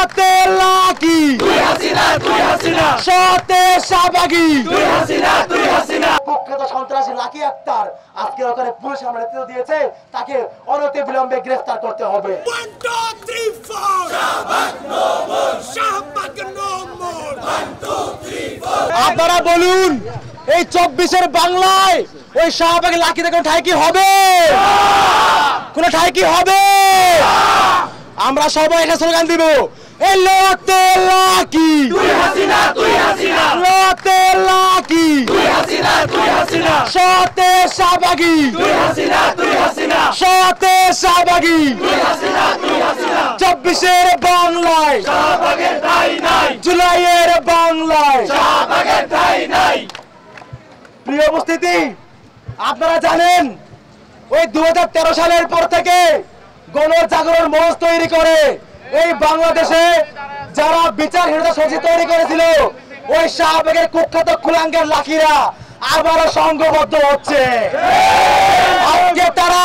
লোতে লাকি তুই হাসিনা সতে শাহবাগী তুই হাসিনা কুখ্যাত সন্ত্রাসী লাকি আক্তার আজকে ওখানে পুলিশ আমরা নেতৃত্ব দিয়েছে, তাকে অনতি বিলম্বে গ্রেফতার করতে হবে। 1 2 3 4 Shahbag no more Shahbag no more 1 2 3 4 আপনারা বলুন, এই 24-এর বাংলায় ওই শাহবাগে লাকি দেখুন ঠাই কি হবে? কোন ঠাই কি হবে? আমরা সবাই একটা স্লোগান দিব, এই লোতে লাকি তুই হাসিনা লোতে লাকি তুই হাসিনা সতে শাহবাগী তুই হাসিনা সতে শাহবাগী তুই হাসিনা 24-এর বাংলায় শাহবাগের ঠাই নাই জুলাইয়ের বাংলায় শাহবাগের ঠাই নাই। প্রিয় উপস্থিতি, আপনারা জানেন ওই 2013 সালের পর থেকে গণজাগরণ মঞ্চ তৈরি করে এই বাংলাদেশে যারা বিচারহীনতা সৃষ্টি তৈরি করেছিল, ওই শাহবাগের কুখ্যাত কুলাঙ্গের লাকিরা আবারও সংঘবদ্ধ হচ্ছে। আজকে তারা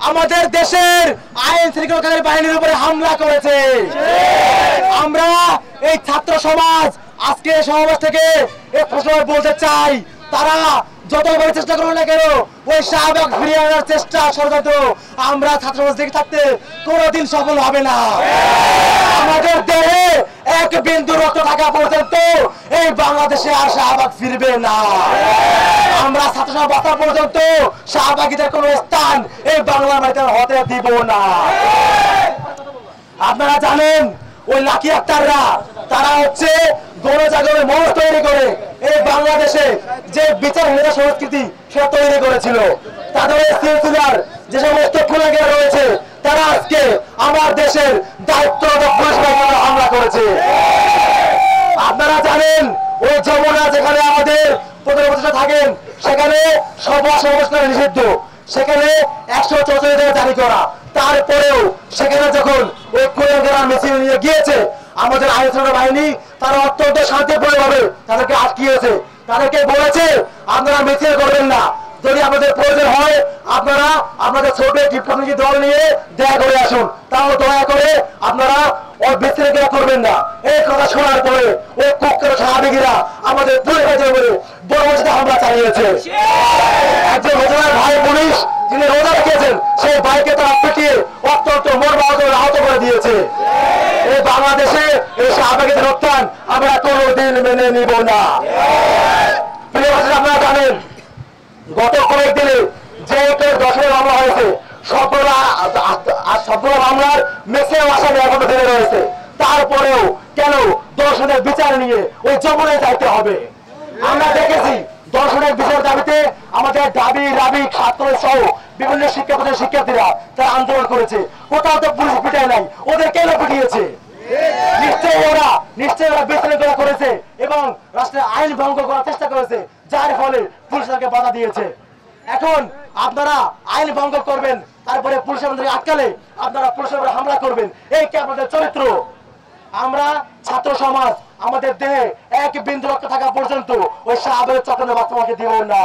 আমাদের দেশের আইন শৃঙ্খলাকারী বাহিনীর উপরে হামলা করেছে। আমরা এই ছাত্র সমাজ আজকে সমাবেশ থেকে এই প্রশ্ন বলতে চাই, তারা যতবার চেষ্টা করুন না কেন ওই শাহবাগ ফিরিয়ে আনার চেষ্টা ষড়যন্ত্র আমরা ছাত্র সমাজ দেখে থাকতে কোনোদিন সফল হবে না। আমাদের দেহে এক বিন্দু রক্ত থাকা পর্যন্ত এই বাংলাদেশে আর শাহবাগ ফিরবে না। আমরা ছাত্র সমাজ বাঁচা পর্যন্ত শাহবাগীদের কোনো স্থান এই বাংলার মাটিতে হতে দিব না। আপনারা জানেন ওই লাকি আক্তাররা তারা হচ্ছে গণজাগরণের মঞ্চ তৈরি করে এই বাংলাদেশে যে বিচারহীনতা সংস্কৃতি সেটা তৈরি করেছিল। তাদের সিলসিলার যে সমস্ত খুলাঙ্গেরা রয়েছে তারা আজকে আমার দেশের দায়িত্বরত পুলিশ বাহিনীর হামলা করেছে। আপনারা জানেন ওই যমুনা যেখানে আমাদের প্রধানমন্ত্রী থাকেন সেখানে সভা সমাবেশ করা নিষিদ্ধ, সেখানে 144 জারি করা, তারপরেও সেখানে যখন ওই কুলাঙ্গেরা মিছিল নিয়ে গিয়েছে আমাদের আইন শৃঙ্খলা বাহিনী তারা অত্যন্ত শান্তিপূর্ণভাবে তাদেরকে আটকিয়েছে। তাদেরকে বলেছে আপনারা মিছিল করবেন না, যদি আমাদের প্রয়োজন হয় আপনারা আপনাদের ছোট একটি প্রতিনিধি দল নিয়ে দেখা করে আসুন, তাও দয়া করে আপনারা বিশৃঙ্খলা করবেন না। এই কথা শোনার পরে ওই কুখ্যাত শাহবাগীরা আমাদের পুলিশ বাহিনীর উপরে বর্বরচিত হামলা চালিয়েছে। একজন ঘটনার ভাই পুলিশ যিনি রোজা রেখেছেন সেই ভাইকে তারা পিটিয়ে অত্যন্ত মর্মাহত আহত করে দিয়েছে। এই বাংলাদেশে এই শাহবাগীদের উত্থান আমরা কোনোদিন মেনে নিব না। প্রিয় ভাষা, আপনারা জানেন গত কয়েকদিনে যে 10 মামলা হয়েছে সবগুলো মামলার মেসেও আসামি এখনো ধরে রয়েছে। তারপরেও কেন দর্শনের বিচার নিয়ে ওই যমুনায় যাইতে হবে? আমরা দেখেছি দর্শনের বিচার দাবিতে আমাদের দাবি রাবি ছাত্র সহ বিভিন্ন শিক্ষা প্রতিষ্ঠানের শিক্ষার্থীরা তারা আন্দোলন করেছে। কোথাও তো পুলিশ পিটায় নাই, ওদের কেন পিটিয়েছে? নিশ্চয়ই ওরা বিশৃঙ্খলা করেছে এবং রাষ্ট্রের আইন ভঙ্গ করার চেষ্টা করেছে, যার ফলে পুলিশ তাকে বাধা দিয়েছে। এখন আপনারা আইন ভঙ্গ করবেন, তারপরে পুলিশ আমাদের আটকালে আপনারা পুলিশের উপরে হামলা করবেন, এই কি আপনাদের চরিত্র? আমরা ছাত্র সমাজ আমাদের দেহে এক বিন্দু রক্ত থাকা পর্যন্ত ওই শাহবাগের চক্রান্ত বাস্তবাকে দিব না।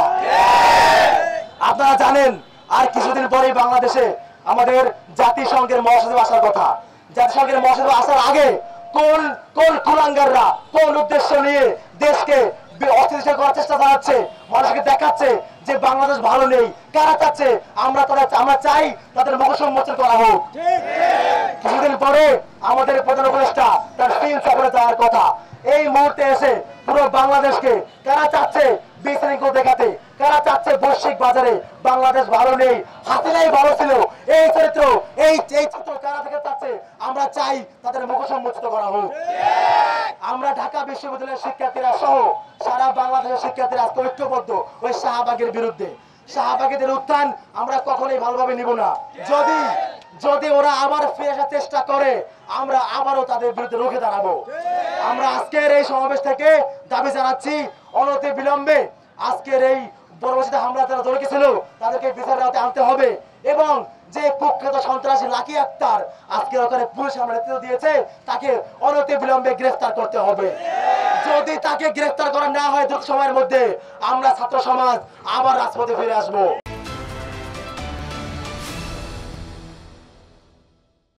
আপনারা জানেন আর কিছুদিন পরেই বাংলাদেশে আমাদের জাতিসংঘের মহাসচিব আসার কথা। জাতিসংঘের মহাসচিব আসার আগে কোন কোন কুলাঙ্গাররা কোন উদ্দেশ্য নিয়ে দেশকে অস্থিতিশীল করার চেষ্টা চালাচ্ছে, মানুষকে দেখাচ্ছে যে বাংলাদেশ ভালো নেই, কারা চাচ্ছে আমরা চাই তাদের মুখ উন্মোচন করা হোক। কিছুদিন পরে আমাদের প্রধান উপদেষ্টা তার চীন সফরে যাওয়ার কথা। এই মুহূর্তে এসে পুরো বাংলাদেশকে কারা চাচ্ছে বিশৃঙ্খল দেখাতে, কারা চাচ্ছে বৈশ্বিক বাজারে বাংলাদেশ ভালো নেই, হাসিনাই ভালো ছিল, এই চিত্র কারা থেকে চাচ্ছে? আমরা চাই তাদের মুখ উন্মোচিত করা হোক। আমরা ঢাকা বিশ্ববিদ্যালয়ের শিক্ষার্থীরা সহ সারা বাংলাদেশের শিক্ষার্থীরা আজকে ঐক্যবদ্ধ ওই শাহবাগের বিরুদ্ধে। শাহবাগীদের উত্থান আমরা কখনোই ভালোভাবে নিব না। যদি ওরা আবার ফিরে আসার চেষ্টা করে আমরা আবারও তাদের বিরুদ্ধে রুখে দাঁড়াবো। আমরা আজকের এই সমাবেশ থেকে দাবি জানাচ্ছি অনতি বিলম্বে আজকের এই বর্বরচিত হামলা যারা জড়িত ছিল তাদেরকে বিচারের আওতায় আনতে হবে এবং যে কুখ্যাত সন্ত্রাসী লাকি আক্তার আজকে ওখানে পুলিশ আমরা নেতৃত্ব দিয়েছে তাকে অনতি বিলম্বে গ্রেফতার করতে হবে। যদি তাকে গ্রেফতার করা না হয় দ্রুত সময়ের মধ্যে আমরা ছাত্র সমাজ আবার রাজপথে ফিরে আসবো।